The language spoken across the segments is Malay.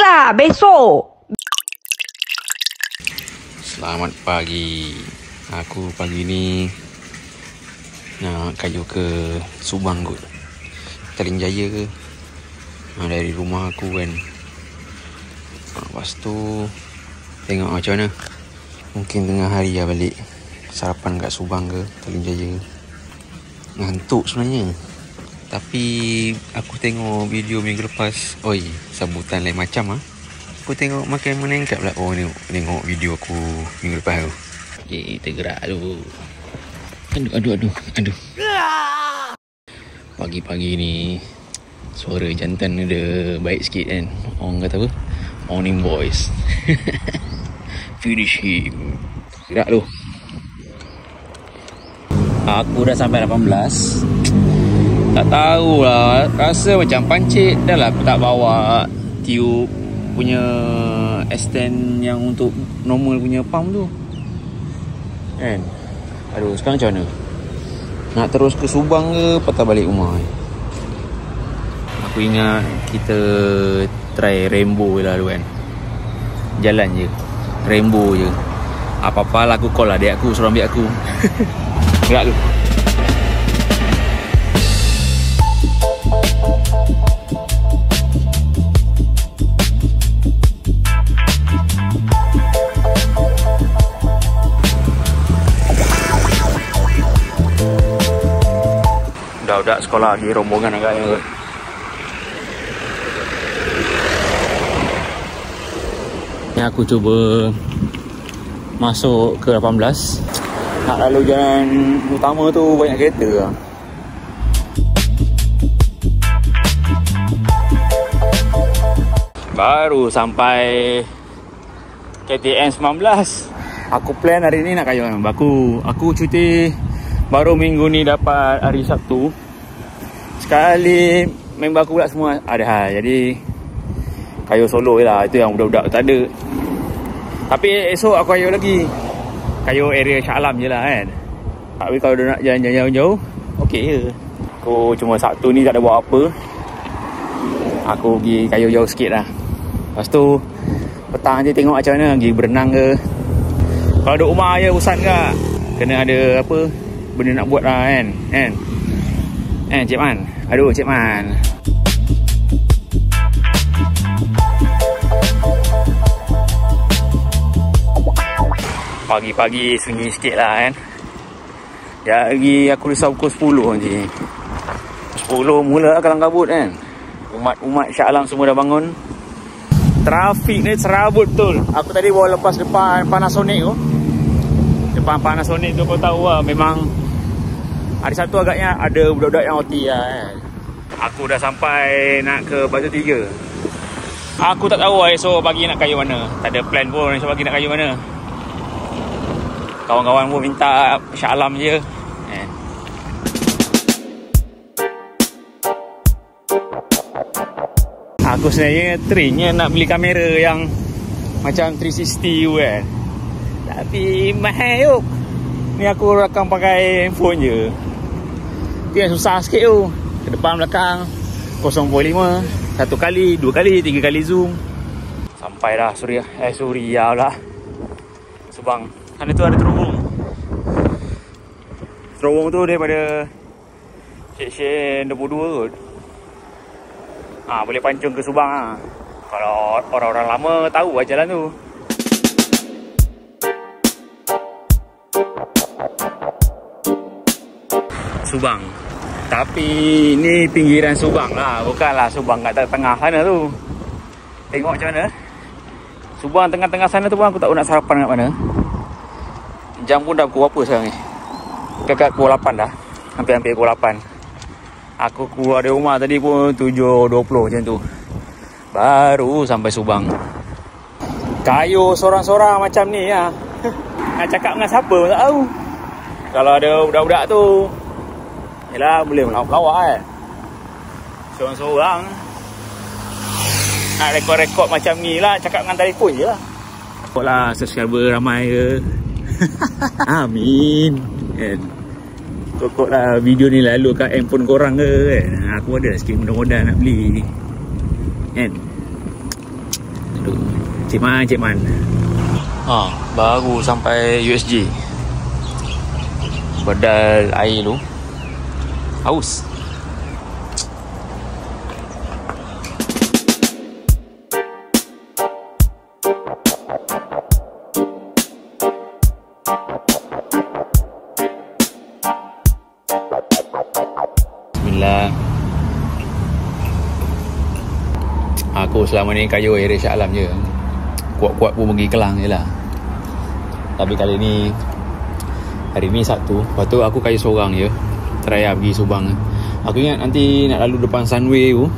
lah besok. Selamat pagi. Aku pagi ni nak kayu ke Subang kot, Petaling Jaya ke. Dari rumah aku kan. Lepas tu tengok macam mana. Mungkin tengah hari lah balik sarapan kat Subang ke Petaling Jaya. Ngantuk sebenarnya, tapi aku tengok video minggu lepas. Oi, sambutan lain macam ah. Aku tengok makan menengkat pula. Oh, tengok video aku minggu lepas tu. Okay, kita gerak dulu. Aduh. Pagi-pagi ni suara jantan ada baik sikit kan. Orang kata apa? Morning boys. Finish him. Gerak dulu. Aku dah sampai 18. Tak tahulah, rasa macam pancit. Dah lah aku tak bawa tiup punya extend yang untuk normal punya pump tu kan. Aduh, sekarang macam mana? Nak terus ke Subang ke patah balik rumah? Aku ingat kita try Rainbow lah dulu kan. Jalan je Rainbow je. Apa-apa lah aku call lah adik aku, suruh ambil aku. Gerak tu. Budak sekolah lagi rombongan agaknya kot. Ni aku cuba masuk ke 18. Nak lalu jalan utama tu banyak kereta lah. Baru sampai KTM 19. Aku plan hari ni nak kayu member aku. Aku cuti baru minggu ni dapat hari Sabtu. Sekali member aku pula semua ada hal. Jadi kayu solo je lah. Itu yang budak-budak tak ada. Tapi esok aku kayu lagi. Kayu area Shah Alam je lah kan. Tapi kalau dia nak jalan-jalan jauh, okey je. Aku cuma Sabtu ni tak ada buat apa. Aku pergi kayu jauh sikit lah. Lepas tu petang je tengok macam mana. Pergi berenang ke. Kalau duduk rumah je usan ke. Kena ada apa benda nak buat lah kan. Cik Man. Aduh Cik Man. Pagi-pagi sunyi sikit lah kan. Jadi aku risau pukul 10 je. 10 mula kalang kabut kan. Umat Shah Alam semua dah bangun. Trafik ni serabut betul. Aku tadi bawa lepas depan Panasonic tu. Depan Panasonic tu kau tahu lah. Memang hari Sabtu agaknya ada budak-budak yang OT lah kan. Aku dah sampai nak ke Batu Tiga. Aku tak tahu lah esok pagi nak kayu mana. Tak ada plan pun esok pagi nak kayu mana. Kawan-kawan pun minta Shah Alam je. Aku sebenarnya trainnya nak beli kamera yang macam 360 tu kan. Tapi mahal yuk. Ni aku rakam pakai handphone je. Itu yang susah sikit tu. Ke depan belakang 0.5. 1 kali, 2 kali, 3 kali zoom. Sampai dah Suria pula Subang. Sana tu ada terowong. Terowong tu daripada Seksyen 22 kot. Boleh pancung ke Subang lah. Kalau orang-orang lama tahu lah jalan tu. Subang. Tapi ni pinggiran Subang lah. Bukanlah Subang kat tengah sana tu. Tengok macam mana. Subang tengah-tengah sana tu pun aku tak tahu nak sarapan kat mana. Jam pun dah pukul apa sekarang ni? Dekat pukul 8 dah. Hampir-hampir pukul 8. Aku keluar dari rumah tadi pun 7.20 macam tu. Baru sampai Subang. Kayu sorang-sorang macam ni lah. Nak cakap dengan siapa pun tak tahu. Kalau ada budak-budak tu, yelah boleh melawak-melawak kan. Sorang-sorang nak rekod-rekod macam ni lah. Cakap dengan telefon je lah. Takut lah subscriber ramai ke. Amin kan. Kok lah video ni lalu kat handphone korang ke kan. Aku ada sikit modal-modal nak beli kan. tu. Cik Man. Baru sampai USJ. Bedal air tu. Haus. Bismillah. Aku selama ni kayu area Shah Alam je. Kuat-kuat pun pergi Kelang je lah. Tapi kali ni, hari ni Sabtu. Lepas tu aku kayu seorang je. Try lah pergi Subang. Aku ingat nanti nak lalu depan Sunway tu.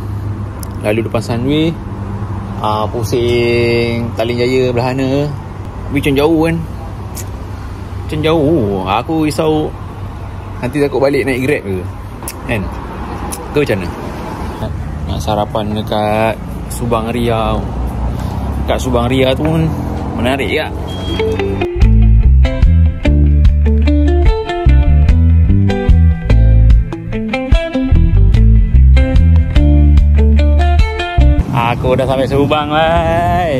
Pusing Taling Jaya belah sana. Tapi macam jauh kan. Aku risau nanti takut balik naik Grab ke kan. Ke macam mana? Nak sarapan dekat Subang Ria. Kat Subang Ria tu pun menarik tak? Aku dah sampai Subang lah.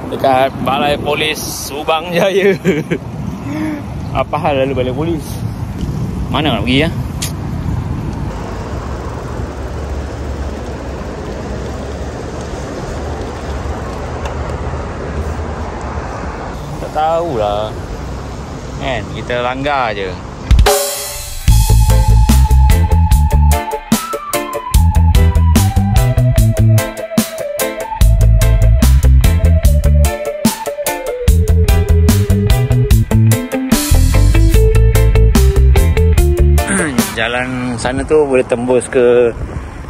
Dekat Balai Polis Subang Jaya. Apa hal lalu Balai Polis? Mana nak pergi ya? Tak tahulah. Kan kita langgar je. Jalan sana tu boleh tembus ke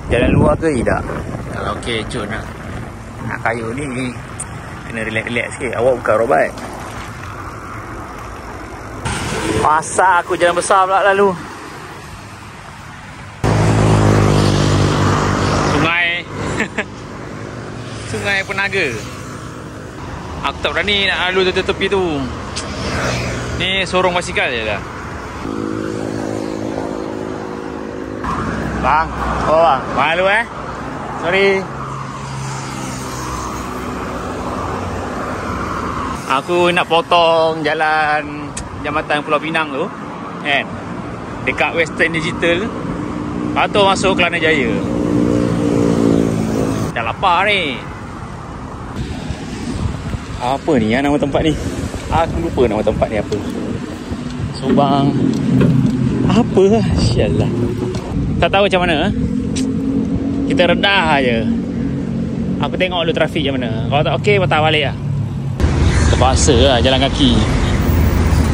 jalan luar ke tidak? Kalau okey cun nak kayu ni kena relax sikit. Awak bukan robat. Pasal aku jalan besar pula lalu. Sungai Penaga. Aku tak berani nak lalu tepi tu. Ni sorong basikal je lah. Bang, bang, malu sorry. Aku nak potong jalan Jambatan Pulau Pinang tu kan, dekat Western Digital. Lepas tu masuk Kelana Jaya. Dah lapar ni. Apa ni nama tempat ni? Aku lupa nama tempat ni apa. Subang apa lah, sialah. Tak tahu macam mana. Kita redah je. Aku tengok dulu trafik macam mana. Kalau tak okey, patah balik lah. Terpaksa lah jalan kaki.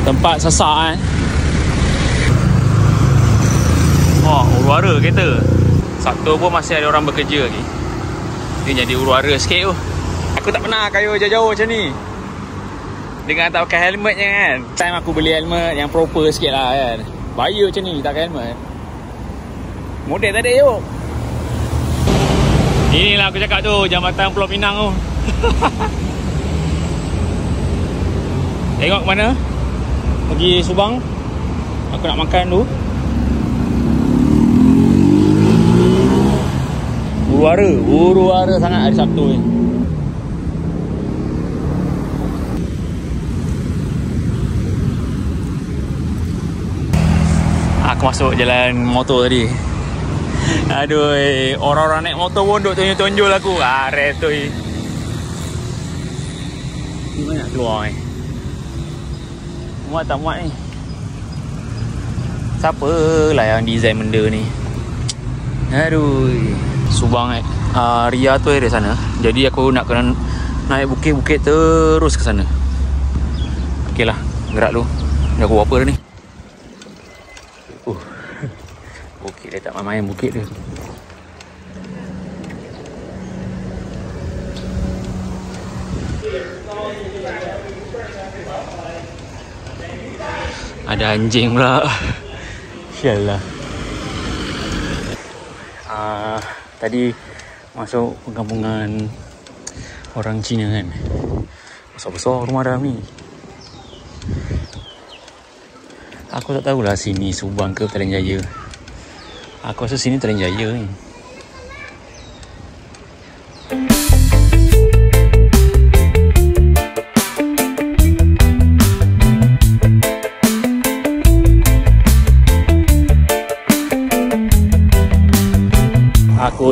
Tempat sesak huru-hara kereta. Sabtu pun masih ada orang bekerja lagi. Dia jadi huru-hara sikit tu. Aku tak pernah kayu jauh-jauh macam ni dengan tak pakai helmet je kan. Time aku beli helmet yang proper sikit lah kan. Bahaya macam ni tak pakai helmet. Model tak ada yuk. Inilah aku cakap tu, Jambatan Pulau Pinang tu. Tengok ke mana? Pergi Subang. Aku nak makan dulu. Huru-hara sangat hari Sabtu ni. Aku masuk jalan motor tadi. Aduh, orang-orang naik motor pun duk tonjol-tonjol aku. Retoi. Ni mana nak keluar ni? Muat tak muat ni? Siapalah yang design benda ni? Aduh. Subang Ria tu dari sana. Jadi aku nak kena naik bukit-bukit terus ke sana. Okey lah, gerak dulu. Dah aku apa dah ni? Bukit dia tak main bukit dia. Ada anjing pula. Sialah. Tadi masuk perkampungan orang Cina kan. Besar-besar rumah dalam ni. Aku tak tahulah sini Subang ke Taling Jaya. Aku rasa sini Taling Jaya ni.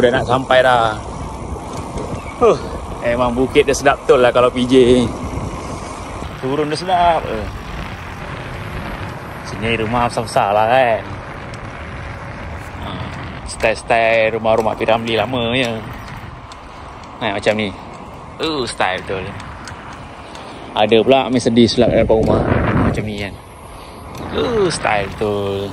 dah nak sampai dah. Emang bukit dia sedap betul lah kalau PJ. Turun dia sedap. Sini rumah besar-besar lah kan. Style-style rumah-rumah P. Ramlee lama je. Macam ni. Style betul. Ada pula Mercedes pula depan rumah. Macam ni kan. Style betul.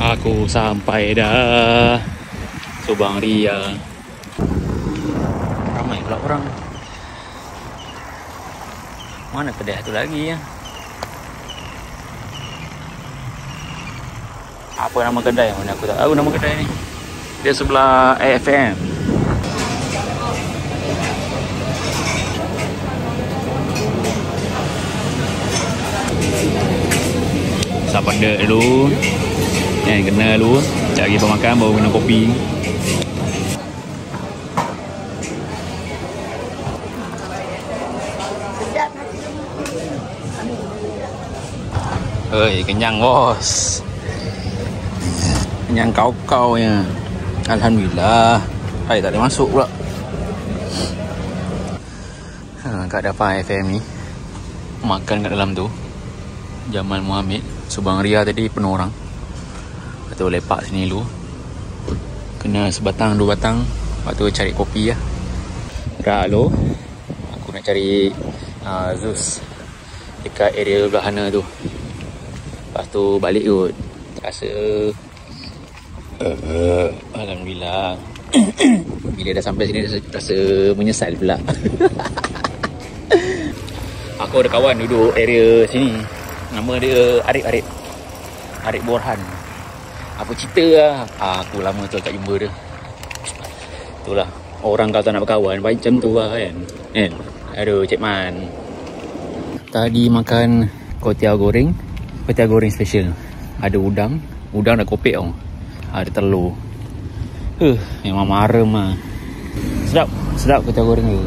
Aku sampai dah Subang Ria. Ramai pula orang. Mana kedai tu lagi ya? Apa nama kedai? Mana aku tak tahu nama kedai ni. Dia sebelah AFM. Sapa dek dulu. Kena dulu. Cari pemakan baru minum kopi. Kenyang bos. Kenyang kau-kau ya. Alhamdulillah. Hai tak boleh masuk pula. Kat depan FM ni makan kat dalam tu. Jamal Muhammad. Subang Ria tadi penuh orang. Lepas tu lepak sini dulu. Kena sebatang dua batang. Lepas tu cari kopi lah. Gerak dulu. Aku nak cari Zeus dekat area belah sana tu. Lepas tu balik kot. Rasa Alhamdulillah. Bila dah sampai sini rasa menyesal pula. Aku ada kawan duduk area sini. Nama dia Arif Borhan. Apa cerita lah. Aku lama tu tak jumpa dia. Itulah. Orang kalau tak nak berkawan baik macam tu lah kan. Aduh Cik Man. Tadi makan kuotiao goreng. Kuotiao goreng special. Ada udang. Udang dah kopek tau. Ada telur. Memang marem lah. Sedap kuotiao goreng tu.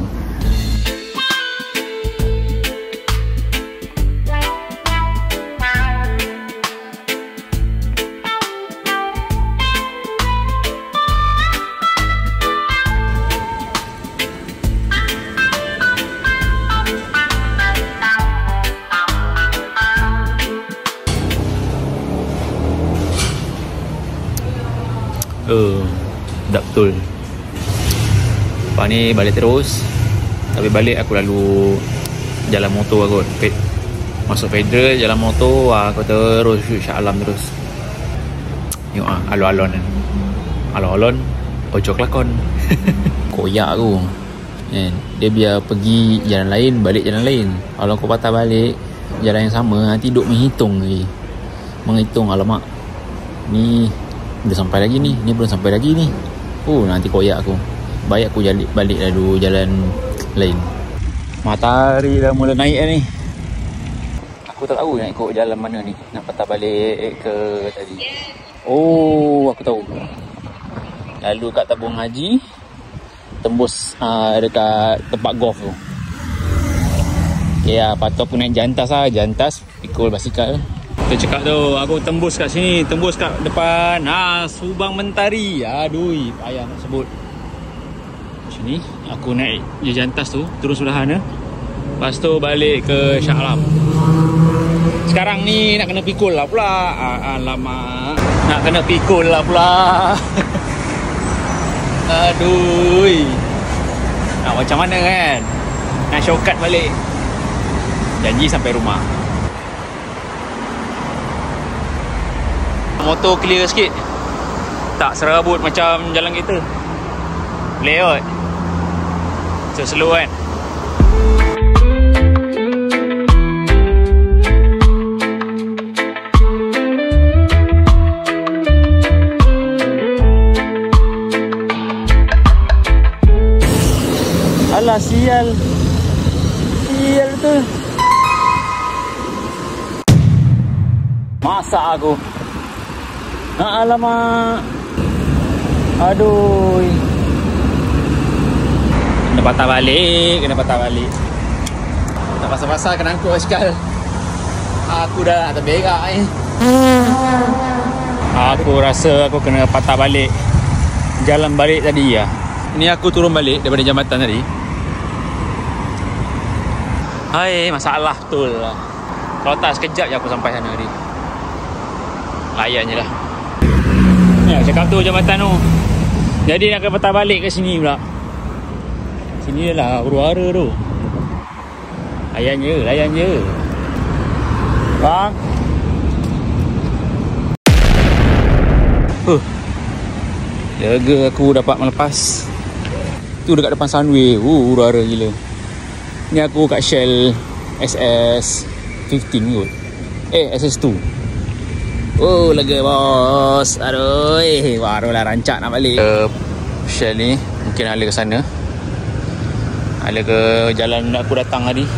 Sedap betul. Lepas ni balik terus. Tapi balik aku lalu jalan motor aku. Masuk Federal, jalan motor. Aku terus shoot Shah Alam terus. Tengok alon-alon kan. Alon-alon ojo kelakon. Koyak aku. Dia biar pergi jalan lain, balik jalan lain. Kalau kau patah balik jalan yang sama, nanti duk menghitung lagi. Menghitung, alamak, ni belum sampai lagi ni belum sampai lagi ni. Nanti koyak aku. Baik aku balik lalu jalan lain. Matahari dah mula naik dah ni. Aku tak tahu nak ikut jalan mana ni. Nak patah balik ke tadi. Aku tahu. Lalu kat Tabung Haji, tembus dekat tempat golf tu. Lepas tu aku naik jantas lah. Jantas pikul basikal. Kita cakap tu, aku tembus kat sini, tembus kat depan Subang Mentari. Aduh, payah nak sebut. Sini aku naik je jantas tu, terus sebelah sana. Lepas tu balik ke Shah Alam. Sekarang ni nak kena pikul lah pula. Alamak, nak kena pikul lah pula. Aduh, nak macam mana kan? Nak shortcut balik. Janji sampai rumah. Motor clear sikit. Tak serabut macam jalan kereta. Boleh kot. So slow kan. Alah sial. Sial tu. Masak aku. Alamak. Aduh. patah balik. Tak pasal-pasal kena angkut Ashkal. Aku dah tak berak ni. Aku rasa aku kena patah balik jalan balik tadi ya. Ni aku turun balik daripada jambatan tadi. Hai, masalah betul lah. Kalau tak sekejap je aku sampai sana tadi. Layan je lah. Ni aku cakap tu jambatan tu. Jadi nak kena patah balik ke sini pula. Sini lah huru-hara tu. Layan je. Bang. Lega aku dapat melepas. Tu dekat depan Sunway. Huru-hara gila. Ni aku kat Shell SS15 kot. SS2. Lega bos. Aduh, barulah rancak nak balik Shell ni. Mungkin ada ke sana. Ada ke jalan aku datang tadi.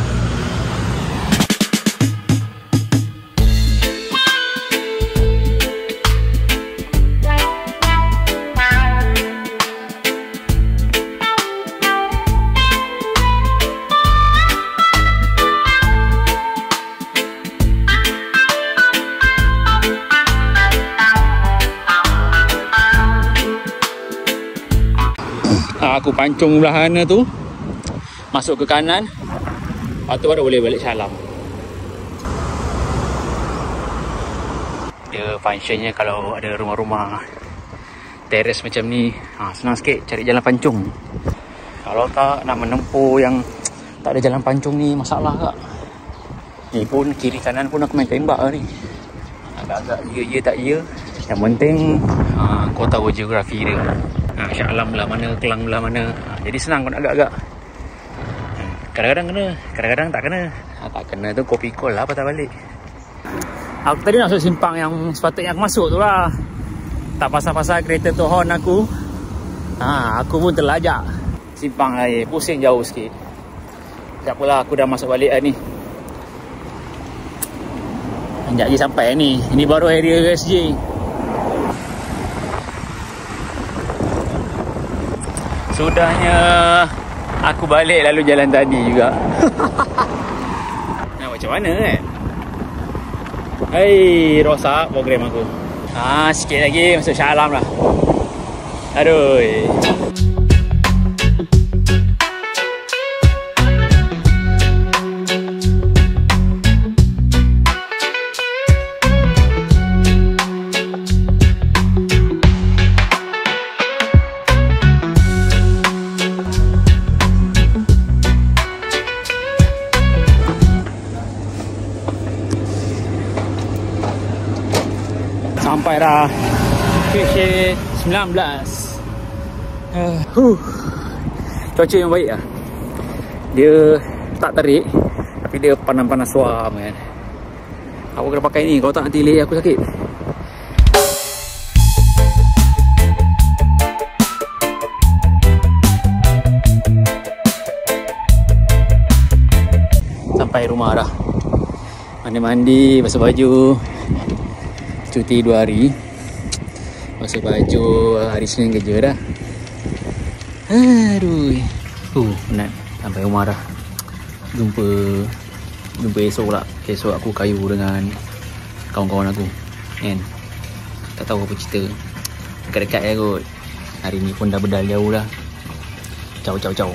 Aku pancung belah sana tu, masuk ke kanan, lepas tu baru boleh balik Shah Alam. Dia functionnya kalau ada rumah-rumah teres macam ni, senang sikit cari jalan pancung. Kalau tak nak menempuh yang tak ada jalan pancung ni, masalah kak. Ni pun kiri kanan pun aku main tembak ni. Agak-agak ya tak ya. Yang penting kau tahu geografi dia. Shah Alam belah mana, Kelang belah mana. Jadi senang kau nak agak-agak. Kadang-kadang kena, kadang-kadang tak kena. Tak kena tu kopi kol lah patah balik. Aku tadi nak masuk simpang yang sepatutnya aku masuk tu lah. Tak pasal-pasal kereta tu horn aku. Aku pun terlajak simpang lain. Pusing jauh sikit. Tak apalah, aku dah masuk balik lah ni. Sekejap je sampai ni. Ini baru area USJ. Sudahnya aku balik lalu jalan tadi juga. Nak macam mana kan? Hei, rosak program aku. Sikit lagi masuk Shah Alam lah. Aduh. Sampai dah KK 19. Cuaca yang baik lah. Dia tak terik, tapi dia panas-panas suam kan. Aku kena pakai ni, kalau tak nanti leher aku sakit. Sampai rumah dah. Mandi-mandi, basuh baju. Cuti 2 hari. Basuh baju hari Senin kerja dah. Aduh. Penat. Sampai rumah dah. Jumpa esok pula. Esok aku kayu dengan kawan-kawan aku kan. Tak tahu apa cerita. Dekat-dekat je kot. Hari ni pun dah bedal jauh dah. Ciao.